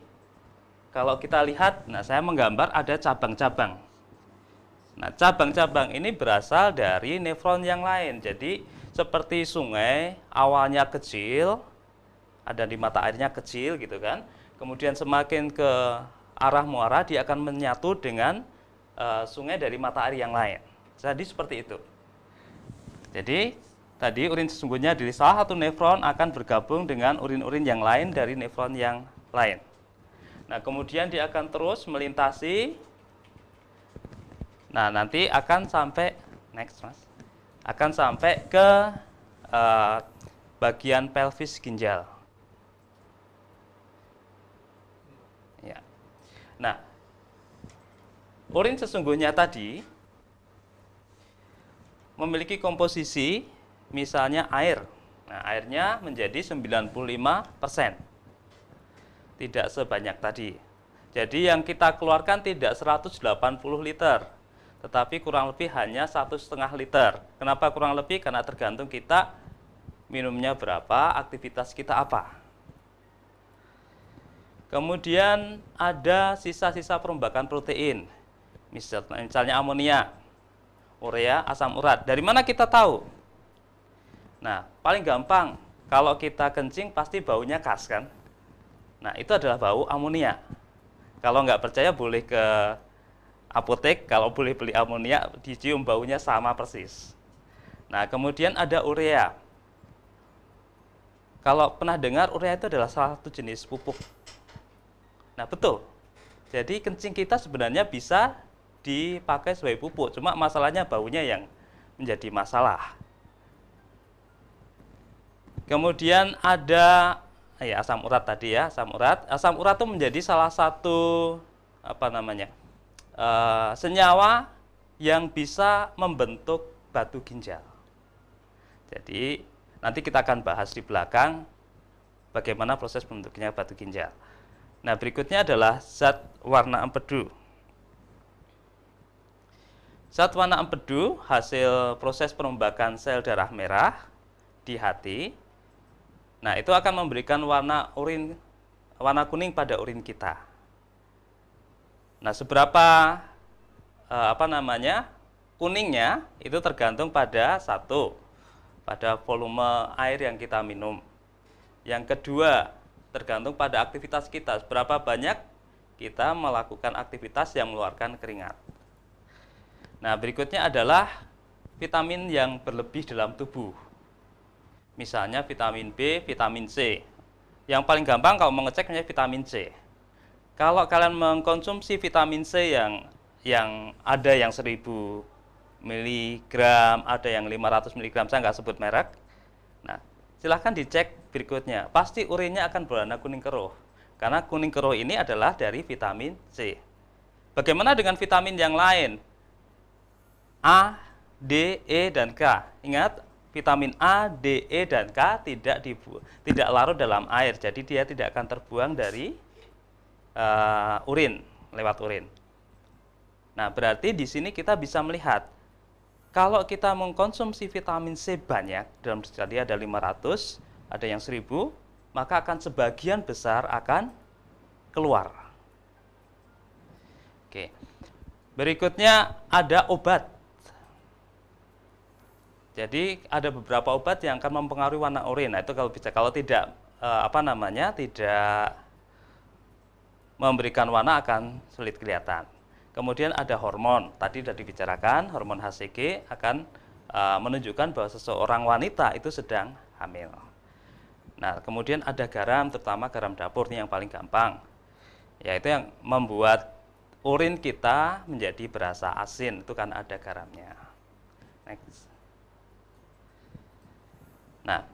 kalau kita lihat, nah saya menggambar ada cabang-cabang. Nah, cabang-cabang ini berasal dari nefron yang lain. Jadi, seperti sungai, awalnya kecil, ada di mata airnya kecil gitu kan. Kemudian semakin ke arah muara, dia akan menyatu dengan sungai dari mata air yang lain. Jadi, seperti itu. Jadi, tadi urin sesungguhnya dari salah satu nefron akan bergabung dengan urin-urin yang lain dari nefron yang lain. Nah, kemudian dia akan terus melintasi. Nah, nanti akan sampai next, Mas. Akan sampai ke bagian pelvis ginjal. Ya. Nah, urin sesungguhnya tadi memiliki komposisi misalnya air. Nah, airnya menjadi 95%. Tidak sebanyak tadi. Jadi yang kita keluarkan tidak 180 liter, tetapi kurang lebih hanya 1,5 liter. Kenapa kurang lebih? Karena tergantung kita minumnya berapa, aktivitas kita apa. Kemudian ada sisa-sisa perombakan protein, misalnya amonia, urea, asam urat. Dari mana kita tahu? Nah, paling gampang, kalau kita kencing pasti baunya khas kan? Nah, itu adalah bau amonia. Kalau nggak percaya boleh ke apotek, kalau boleh beli amonia, dicium baunya sama persis. Nah, kemudian ada urea. Kalau pernah dengar, urea itu adalah salah satu jenis pupuk. Nah, betul. Jadi kencing kita sebenarnya bisa dipakai sebagai pupuk, cuma masalahnya baunya yang menjadi masalah. Kemudian ada asam urat tadi ya, asam urat. Asam urat itu menjadi salah satu senyawa yang bisa membentuk batu ginjal. Jadi nanti kita akan bahas di belakang bagaimana proses pembentuknya batu ginjal. Nah, berikutnya adalah zat warna empedu. Zat warna empedu hasil proses perombakan sel darah merah di hati. Nah, itu akan memberikan warna kuning pada urin kita. Nah, seberapa kuningnya itu tergantung pada pada volume air yang kita minum. Yang kedua, tergantung pada aktivitas kita, seberapa banyak kita melakukan aktivitas yang mengeluarkan keringat. Nah, berikutnya adalah vitamin yang berlebih dalam tubuh. Misalnya vitamin B, vitamin C. Yang paling gampang kalau mengecek vitamin C. Kalau kalian mengkonsumsi vitamin C yang ada yang 1000 mg, ada yang 500 mg, saya nggak sebut merek. Nah, silahkan dicek berikutnya. Pasti urinnya akan berwarna kuning keruh. Karena kuning keruh ini adalah dari vitamin C. Bagaimana dengan vitamin yang lain? A, D, E, dan K. Ingat, vitamin A, D, E, dan K tidak larut dalam air, jadi dia tidak akan terbuang dari urin, lewat urin. Nah, berarti di sini kita bisa melihat, kalau kita mengkonsumsi vitamin C banyak, dalam sekali ada 500, ada yang 1000, maka akan sebagian besar akan keluar. Oke. Berikutnya ada obat. Jadi ada beberapa obat yang akan mempengaruhi warna urin. Nah, itu kalau tidak tidak memberikan warna akan sulit kelihatan. Kemudian ada hormon. Tadi sudah dibicarakan, hormon HCG akan menunjukkan bahwa seseorang wanita itu sedang hamil. Nah, kemudian ada garam, terutama garam dapur ini yang paling gampang. Yaitu yang membuat urin kita menjadi berasa asin, itu kan ada garamnya. Next. Nah,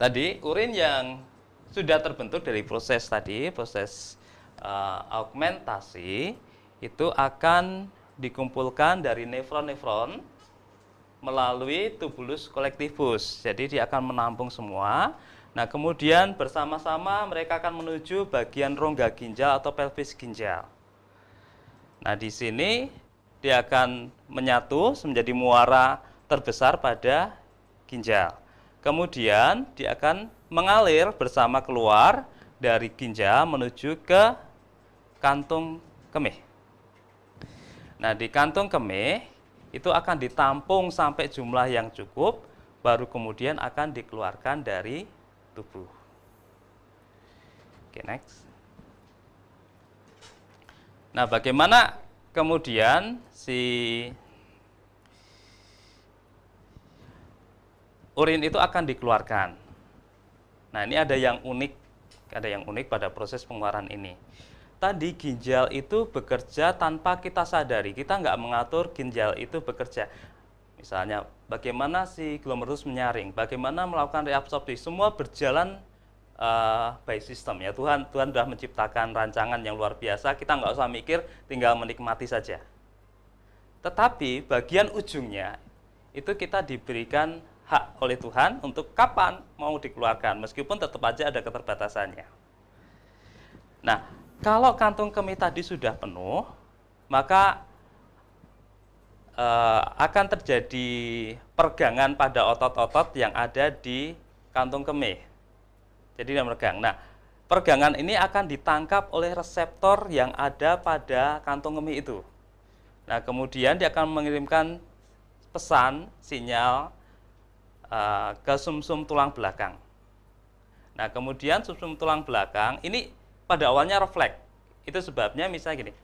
tadi urin yang sudah terbentuk dari proses augmentasi, itu akan dikumpulkan dari nefron-nefron melalui tubulus kolektivus. Jadi dia akan menampung semua. Nah, kemudian bersama-sama mereka akan menuju bagian rongga ginjal atau pelvis ginjal. Nah, di sini dia akan menyatu menjadi muara terbesar pada ginjal. Kemudian dia akan mengalir bersama keluar dari ginjal menuju ke kantung kemih. Nah, di kantung kemih itu akan ditampung sampai jumlah yang cukup, baru kemudian akan dikeluarkan dari tubuh. Oke, next. Nah, bagaimana kemudian si urin itu akan dikeluarkan? Nah, ini ada yang unik pada proses pengeluaran ini. Tadi ginjal itu bekerja tanpa kita sadari, kita nggak mengatur ginjal itu bekerja. Misalnya, bagaimana si glomerulus menyaring, bagaimana melakukan reabsorpsi, semua berjalan by system ya. Tuhan sudah menciptakan rancangan yang luar biasa, kita nggak usah mikir, tinggal menikmati saja. Tetapi bagian ujungnya itu kita diberikan hak oleh Tuhan untuk kapan mau dikeluarkan, meskipun tetap aja ada keterbatasannya. Nah, kalau kantung kemih tadi sudah penuh, maka akan terjadi pergangan pada otot-otot yang ada di kantung kemih. Jadi dia meregang. Nah, pergangan ini akan ditangkap oleh reseptor yang ada pada kantung kemih itu. Nah, kemudian dia akan mengirimkan pesan, sinyal ke sumsum tulang belakang. Nah, kemudian sumsum tulang belakang ini pada awalnya refleks. Itu sebabnya misalnya gini.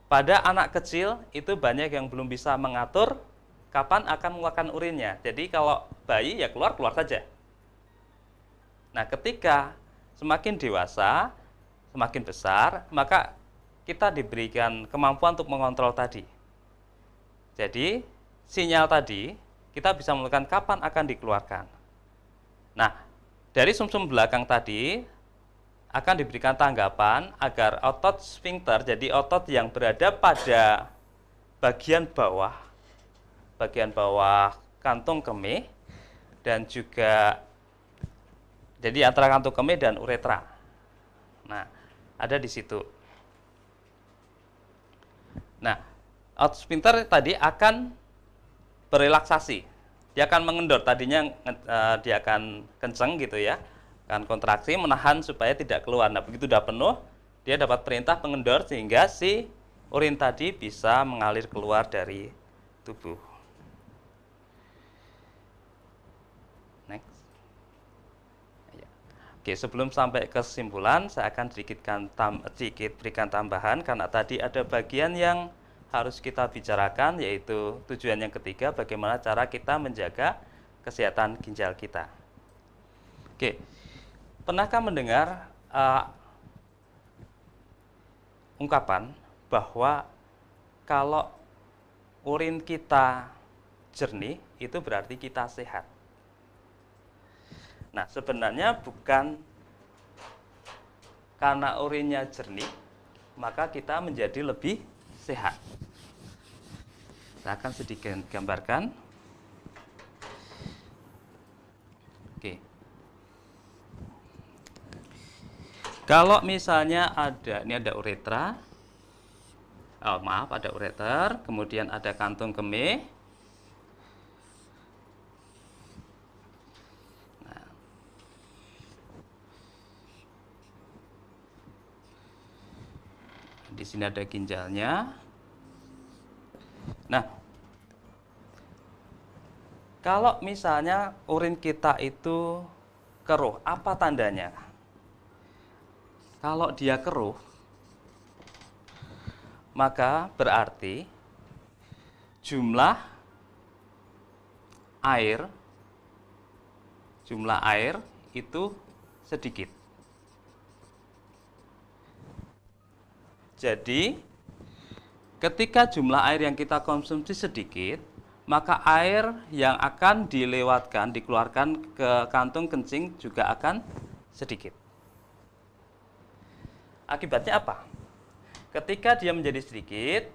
Pada anak kecil itu banyak yang belum bisa mengatur kapan akan mengeluarkan urinnya. Jadi kalau bayi ya keluar saja. Nah, ketika semakin dewasa, semakin besar, maka kita diberikan kemampuan untuk mengontrol tadi. Jadi, sinyal tadi kita bisa menentukan kapan akan dikeluarkan. Nah, dari sumsum belakang tadi akan diberikan tanggapan agar otot sphincter, jadi otot yang berada pada bagian bawah kantung kemih, dan juga jadi antara kantung kemih dan uretra. Nah, ada di situ. Nah, otot sphincter tadi akan berelaksasi. Dia akan mengendor, tadinya dia akan kenceng gitu ya. Akan kontraksi, menahan supaya tidak keluar. Nah, begitu sudah penuh, dia dapat perintah mengendor sehingga si urin tadi bisa mengalir keluar dari tubuh. Next. Ya. Oke, sebelum sampai ke kesimpulan, saya akan sedikit berikan tambahan karena tadi ada bagian yang harus kita bicarakan, yaitu tujuan yang ketiga, bagaimana cara kita menjaga kesehatan ginjal kita. Oke. Pernahkah mendengar ungkapan bahwa kalau urin kita jernih, itu berarti kita sehat? Nah, sebenarnya bukan karena urinnya jernih, maka kita menjadi lebih sehat. Saya akan sedikit gambarkan. Oke. Kalau misalnya ini ada uretra, ada ureter, kemudian ada kantung kemih. Nah, di sini ada ginjalnya. Nah, kalau misalnya urin kita itu keruh, apa tandanya? Kalau dia keruh, maka berarti jumlah air itu sedikit. Jadi, ketika jumlah air yang kita konsumsi sedikit, maka air yang akan dikeluarkan ke kantung kencing juga akan sedikit. Akibatnya apa? Ketika dia menjadi sedikit,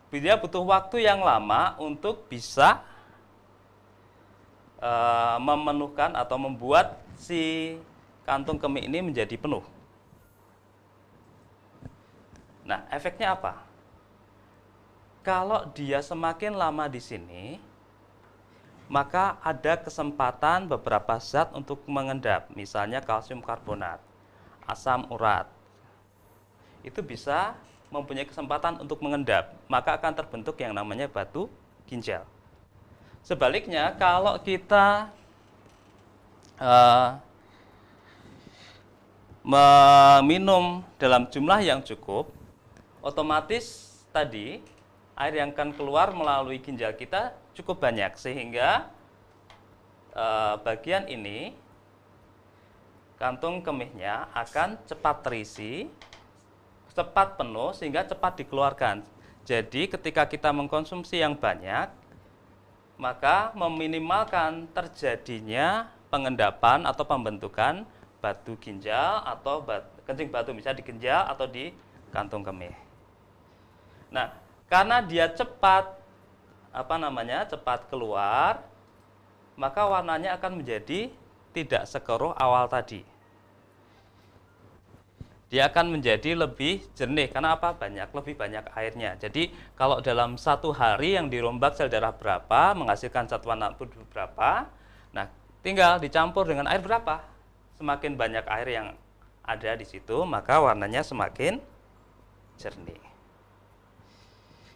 dia butuh waktu yang lama untuk bisa memenuhkan atau membuat si kantung kemih ini menjadi penuh. Nah, efeknya apa? Kalau dia semakin lama di sini, maka ada kesempatan beberapa zat untuk mengendap, misalnya kalsium karbonat, asam urat. Itu bisa mempunyai kesempatan untuk mengendap, maka akan terbentuk yang namanya batu ginjal. Sebaliknya, kalau kita meminum dalam jumlah yang cukup, otomatis tadi air yang akan keluar melalui ginjal kita cukup banyak, sehingga bagian ini, kantung kemihnya akan cepat terisi, cepat penuh, sehingga cepat dikeluarkan. Jadi ketika kita mengkonsumsi yang banyak, maka meminimalkan terjadinya pengendapan atau pembentukan batu ginjal atau kencing batu, misalnya di ginjal atau di kantung kemih. Nah, karena dia cepat cepat keluar, maka warnanya akan menjadi tidak sekeruh awal tadi. Dia akan menjadi lebih jernih karena apa? Lebih banyak airnya. Jadi kalau dalam satu hari yang dirombak sel darah berapa, menghasilkan satuan nafsu berapa, nah tinggal dicampur dengan air berapa. Semakin banyak air yang ada di situ, maka warnanya semakin jernih.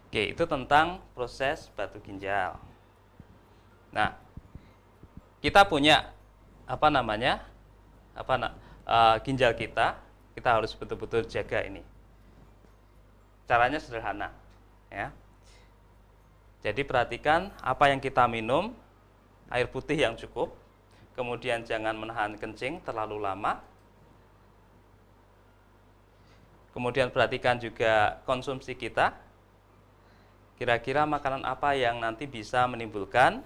Oke, itu tentang proses batu ginjal. Nah, kita punya ginjal kita harus betul-betul jaga ini. Caranya sederhana, ya. Jadi perhatikan apa yang kita minum, air putih yang cukup, kemudian jangan menahan kencing terlalu lama. Kemudian perhatikan juga konsumsi kita. Kira-kira makanan apa yang nanti bisa menimbulkan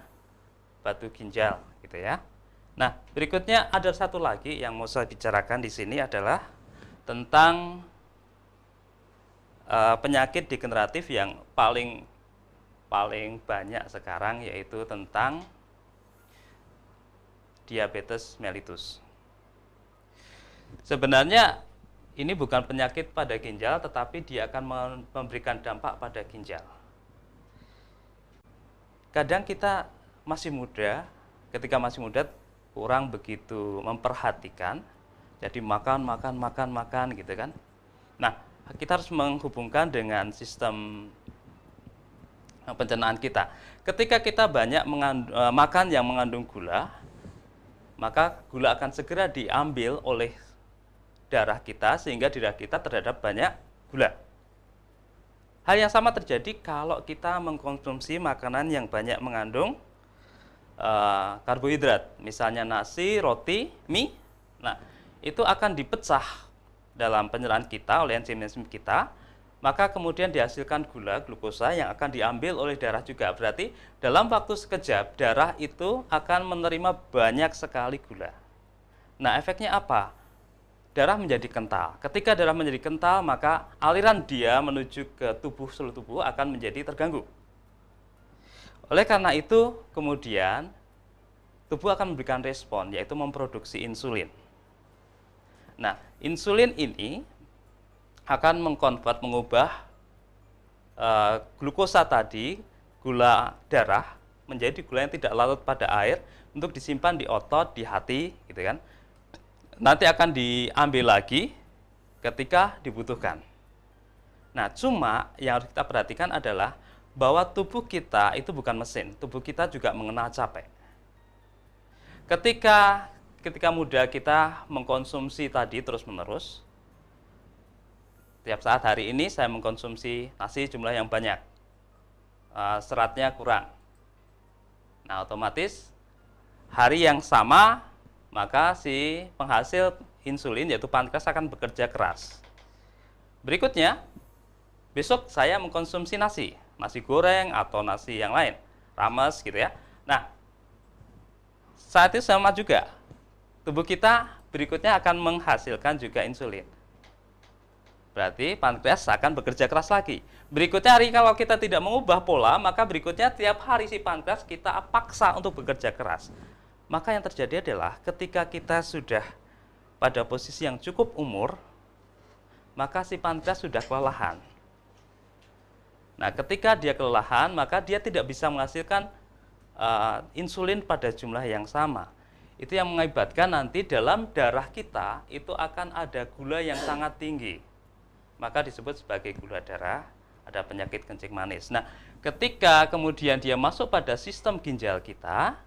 batu ginjal, gitu ya. Nah, berikutnya ada satu lagi yang mau saya bicarakan di sini adalah tentang penyakit degeneratif yang paling banyak sekarang, yaitu tentang diabetes mellitus. Sebenarnya ini bukan penyakit pada ginjal, tetapi dia akan memberikan dampak pada ginjal. Kadang kita masih muda, ketika masih muda kurang begitu memperhatikan, jadi makan gitu kan. Nah, kita harus menghubungkan dengan sistem pencernaan kita. Ketika kita banyak makan yang mengandung gula, maka gula akan segera diambil oleh darah kita, sehingga di darah kita terdapat banyak gula. Hal yang sama terjadi kalau kita mengkonsumsi makanan yang banyak mengandung karbohidrat, misalnya nasi, roti, mie. Nah, itu akan dipecah dalam pencernaan kita oleh enzim-enzim kita, maka kemudian dihasilkan gula, glukosa yang akan diambil oleh darah juga. Berarti dalam waktu sekejap darah itu akan menerima banyak sekali gula. Nah, efeknya apa? Darah menjadi kental. Ketika darah menjadi kental, maka aliran dia menuju ke seluruh tubuh akan menjadi terganggu. Oleh karena itu, kemudian tubuh akan memberikan respon, yaitu memproduksi insulin. Nah, insulin ini akan mengubah glukosa tadi, gula darah, menjadi gula yang tidak larut pada air untuk disimpan di otot, di hati, gitu kan. Nanti akan diambil lagi ketika dibutuhkan. Nah, cuma yang harus kita perhatikan adalah bahwa tubuh kita itu bukan mesin, tubuh kita juga mengenal capek. Ketika muda kita mengkonsumsi tadi terus-menerus, tiap saat hari ini saya mengkonsumsi nasi jumlah yang banyak, seratnya kurang. Nah, otomatis hari yang sama, maka si penghasil insulin yaitu pankreas akan bekerja keras. Berikutnya, besok saya mengkonsumsi nasi goreng atau nasi yang lain, rames gitu ya. Nah, saat itu sama juga, tubuh kita berikutnya akan menghasilkan juga insulin. Berarti pankreas akan bekerja keras lagi. Berikutnya hari kalau kita tidak mengubah pola, maka berikutnya tiap hari si pankreas kita paksa untuk bekerja keras. Maka yang terjadi adalah ketika kita sudah pada posisi yang cukup umur, maka si pankreas sudah kelelahan. Nah, ketika dia kelelahan, maka dia tidak bisa menghasilkan insulin pada jumlah yang sama. Itu yang mengakibatkan nanti dalam darah kita itu akan ada gula yang sangat tinggi. Maka disebut sebagai gula darah, ada penyakit kencing manis. Nah, ketika kemudian dia masuk pada sistem ginjal kita,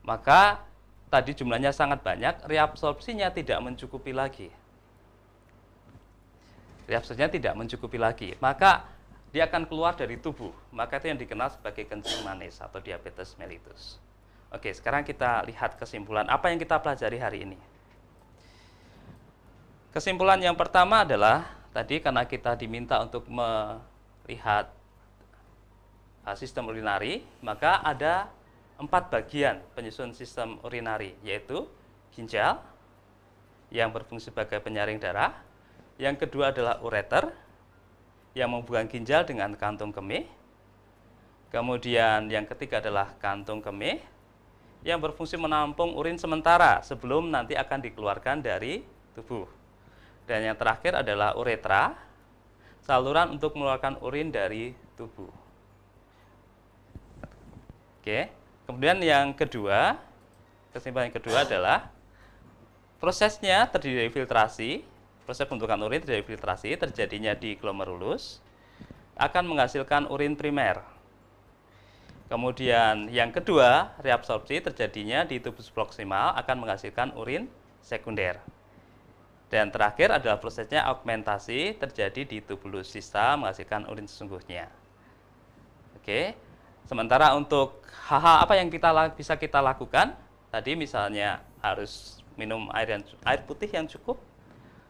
maka tadi jumlahnya sangat banyak, reabsorpsinya tidak mencukupi lagi. Reabsorpsinya tidak mencukupi lagi. Maka dia akan keluar dari tubuh, maka itu yang dikenal sebagai kencing manis atau diabetes mellitus. Oke, sekarang kita lihat kesimpulan apa yang kita pelajari hari ini. Kesimpulan yang pertama adalah, tadi karena kita diminta untuk melihat sistem urinari, maka ada 4 bagian penyusun sistem urinari, yaitu ginjal, yang berfungsi sebagai penyaring darah, yang kedua adalah ureter, yang menghubungkan ginjal dengan kantung kemih. Kemudian yang ketiga adalah kantung kemih yang berfungsi menampung urin sementara sebelum nanti akan dikeluarkan dari tubuh. Dan yang terakhir adalah uretra, saluran untuk mengeluarkan urin dari tubuh. Oke. Kemudian yang kedua, kesimpulan yang kedua adalah prosesnya terdiri dari filtrasi. Proses pembentukan urin dari filtrasi terjadinya di glomerulus akan menghasilkan urin primer. Kemudian yang kedua, reabsorpsi terjadinya di tubus proksimal akan menghasilkan urin sekunder. Dan terakhir adalah prosesnya augmentasi terjadi di tubulus sista menghasilkan urin sesungguhnya. Oke. Sementara untuk hal-hal apa yang bisa kita lakukan, tadi misalnya harus minum air putih yang cukup.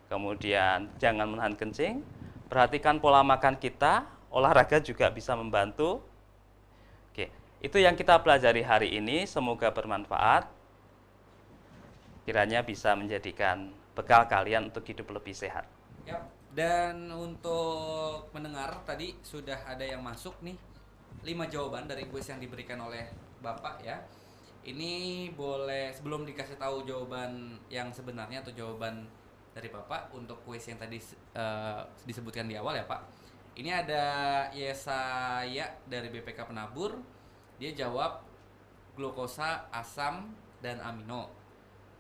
Kemudian jangan menahan kencing, perhatikan pola makan kita, olahraga juga bisa membantu. Oke, itu yang kita pelajari hari ini, semoga bermanfaat. Kiranya bisa menjadikan bekal kalian untuk hidup lebih sehat. Yap. Dan untuk mendengar tadi sudah ada yang masuk nih 5 jawaban dari kuis yang diberikan oleh Bapak ya. Ini boleh sebelum dikasih tahu jawaban yang sebenarnya atau jawaban dari Bapak untuk kuis yang tadi disebutkan di awal ya Pak. Ini ada Yesaya dari BPK Penabur. Dia jawab glukosa, asam, dan amino.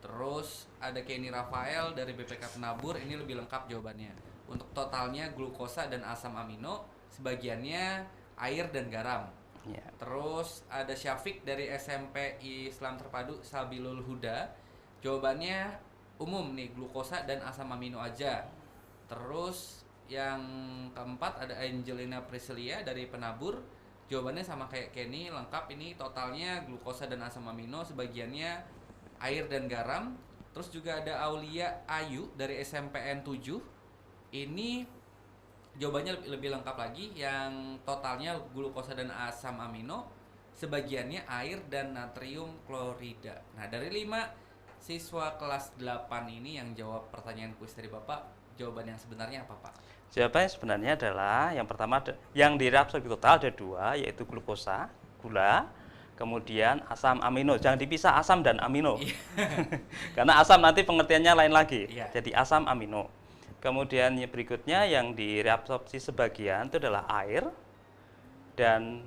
Terus ada Kenny Rafael dari BPK Penabur. Ini lebih lengkap jawabannya. Untuk totalnya glukosa dan asam amino, sebagiannya air dan garam. Ya. Terus ada Syafiq dari SMP Islam Terpadu Sabilul Huda. Jawabannya umum nih, glukosa dan asam amino aja. Terus yang keempat ada Angelina Priscilia dari Penabur. Jawabannya sama kayak Kenny, lengkap. Ini totalnya glukosa dan asam amino, sebagiannya air dan garam. Terus juga ada Aulia Ayu dari SMPN 7. Ini jawabannya lebih lengkap lagi, yang totalnya glukosa dan asam amino, sebagiannya air dan natrium klorida. Nah, dari 5 siswa kelas 8 ini yang jawab pertanyaan kuis dari Bapak, jawaban yang sebenarnya apa Pak? Jawabannya sebenarnya adalah yang pertama, yang direabsorpsi total ada 2, yaitu glukosa, gula, kemudian asam amino. Jangan dipisah asam dan amino. Karena asam nanti pengertiannya lain lagi. Jadi asam amino. Kemudian berikutnya yang direabsorpsi sebagian itu adalah air dan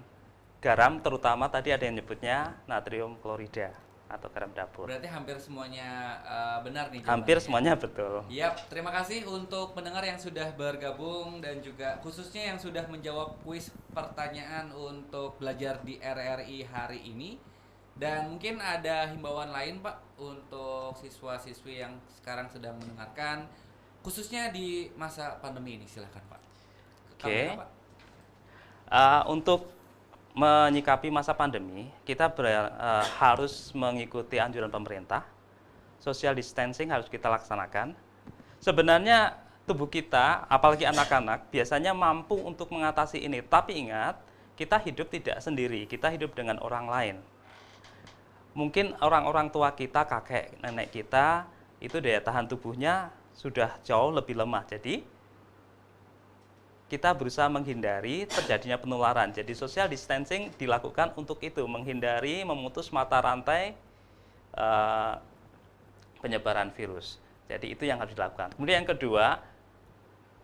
garam, terutama tadi ada yang nyebutnya natrium klorida atau garam dapur. Berarti hampir semuanya benar nih jawabannya. Hampir semuanya betul. Yap, terima kasih untuk pendengar yang sudah bergabung dan juga khususnya yang sudah menjawab kuis pertanyaan untuk belajar di RRI hari ini. Dan mungkin ada himbauan lain Pak untuk siswa-siswi yang sekarang sedang mendengarkan, khususnya di masa pandemi ini, silakan Pak. Oke. Untuk menyikapi masa pandemi, kita harus mengikuti anjuran pemerintah. Social distancing harus kita laksanakan. Sebenarnya tubuh kita, apalagi anak-anak, biasanya mampu untuk mengatasi ini. Tapi ingat, kita hidup tidak sendiri, kita hidup dengan orang lain. Mungkin orang-orang tua kita, kakek, nenek kita, itu daya tahan tubuhnya sudah jauh lebih lemah. Jadi kita berusaha menghindari terjadinya penularan. Jadi social distancing dilakukan untuk itu, menghindari memutus mata rantai penyebaran virus. Jadi itu yang harus dilakukan. Kemudian yang kedua,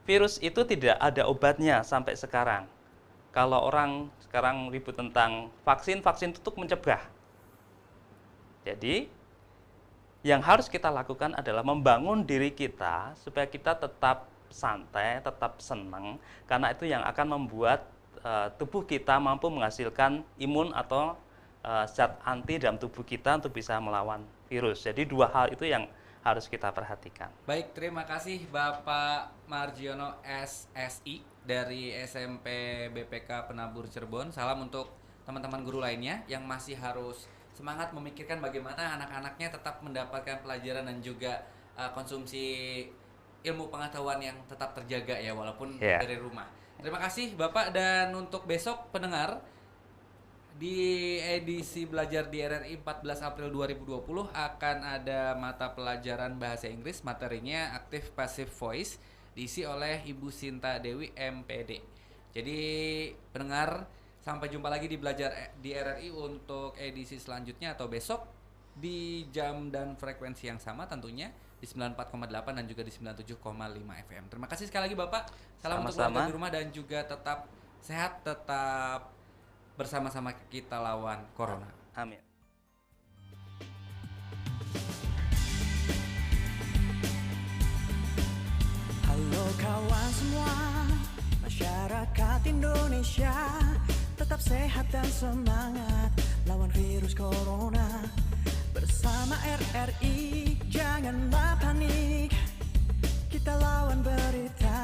virus itu tidak ada obatnya sampai sekarang. Kalau orang sekarang ribut tentang vaksin, vaksin itu untuk mencegah. Jadi yang harus kita lakukan adalah membangun diri kita supaya kita tetap santai, tetap senang, karena itu yang akan membuat tubuh kita mampu menghasilkan imun atau zat anti dalam tubuh kita untuk bisa melawan virus. Jadi dua hal itu yang harus kita perhatikan. Baik, terima kasih Bapak Margiono SSI dari SMP BPK Penabur Cirebon. Salam untuk teman-teman guru lainnya yang masih harus semangat memikirkan bagaimana anak-anaknya tetap mendapatkan pelajaran dan juga konsumsi ilmu pengetahuan yang tetap terjaga ya walaupun dari rumah. Terima kasih Bapak, dan untuk besok pendengar di edisi Belajar di RRI 14 April 2020 akan ada mata pelajaran bahasa Inggris, materinya Active Passive Voice, diisi oleh Ibu Sinta Dewi MPD. Jadi pendengar, sampai jumpa lagi di Belajar di RRI untuk edisi selanjutnya atau besok di jam dan frekuensi yang sama tentunya di 94,8 dan juga di 97,5 FM. Terima kasih sekali lagi Bapak. Salam untuk keluarga di rumah dan juga tetap sehat, tetap bersama-sama kita lawan Corona. Amin. Halo kawan semua, masyarakat Indonesia, tetap sehat dan semangat lawan virus corona. Bersama RRI janganlah panik, kita lawan berita